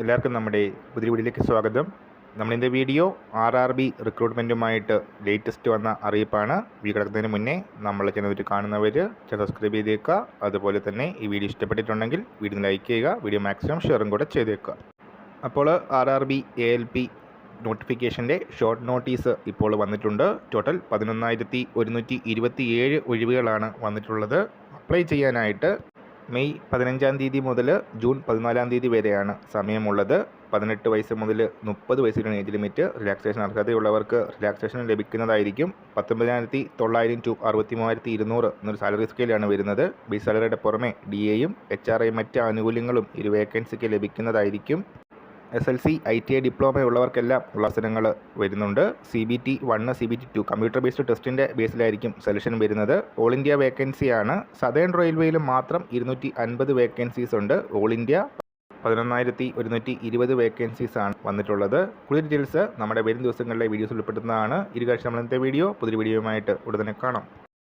എല്ലാവർക്കും നമ്മുടെ പുതിയ വീഡിയോയിലേക്ക് സ്വാഗതം. നമ്മളിൻ്റെ വീഡിയോ RRB റിക്രൂട്ട്മെൻറ്റുമായിട്ട് ലേറ്റസ്റ്റ് വന്ന അറിയിപ്പാണ്. വീഡിയോ കിടക്കുന്നതിന് മുന്നേ നമ്മളെ ചാനൽ കാണുന്നവർ ചാനൽ സബ്സ്ക്രൈബ് ചെയ്തേക്കുക. അതുപോലെ തന്നെ ഈ വീഡിയോ ഇഷ്ടപ്പെട്ടിട്ടുണ്ടെങ്കിൽ വീഡിയോ ലൈക്ക് ചെയ്യുക, വീഡിയോ മാക്സിമം ഷെയറും കൂടെ ചെയ്തേക്കുക. അപ്പോൾ RRB ALP നോട്ടിഫിക്കേഷൻ്റെ ഷോർട്ട് നോട്ടീസ് ഇപ്പോൾ വന്നിട്ടുണ്ട്. ടോട്ടൽ 11,127 ഒഴിവുകളാണ് വന്നിട്ടുള്ളത്. അപ്ലൈ ചെയ്യാനായിട്ട് മെയ് 15-ാം തീയതി മുതൽ ജൂൺ 14-ാം തീയതി വരെയാണ് സമയമുള്ളത്. 18 വയസ്സ് മുതൽ 30 വയസ്സിലാണ് ഏജ് ലിമിറ്റ്. റിലാക്സേഷൻ അർഹതയുള്ളവർക്ക് റിലാക്സേഷൻ ലഭിക്കുന്നതായിരിക്കും. 19,900 ടു 63,200 എന്നൊരു സാലറി സ്കെയിലാണ് വരുന്നത്. ബേസ് സാലറിയുടെ പുറമെ DAയും HRA മറ്റ് ആനുകൂല്യങ്ങളും ഈ വേക്കൻസിക്ക് ലഭിക്കുന്നതായിരിക്കും. SLC ITI ഡിപ്ലോമ ഉള്ളവർക്കെല്ലാം ഉള്ള അവസരങ്ങൾ വരുന്നുണ്ട്. CBT 1 CBT 2 കമ്പ്യൂട്ടർ ബേസ്ഡ് ടെസ്റ്റിൻ്റെ ബേസിലായിരിക്കും സെലക്ഷൻ വരുന്നത്. ഓൾ ഇന്ത്യ വേക്കൻസിയാണ്. സദേൺ റെയിൽവേയിൽ മാത്രം 250 വേക്കൻസീസ് ഉണ്ട്. ഓൾ ഇന്ത്യ 11,120 വേക്കൻസീസാണ് വന്നിട്ടുള്ളത്. കൂടുതൽ ഡീറ്റെയിൽസ് നമ്മുടെ വരും ദിവസങ്ങളിലെ വീഡിയോസ് ഉൾപ്പെടുത്തുന്നതാണ്. ഇരുകാഴ്ച നമ്മൾ ഇന്നത്തെ വീഡിയോ പുതിയ വീഡിയോയുമായിട്ട് ഉടനെ കാണാം.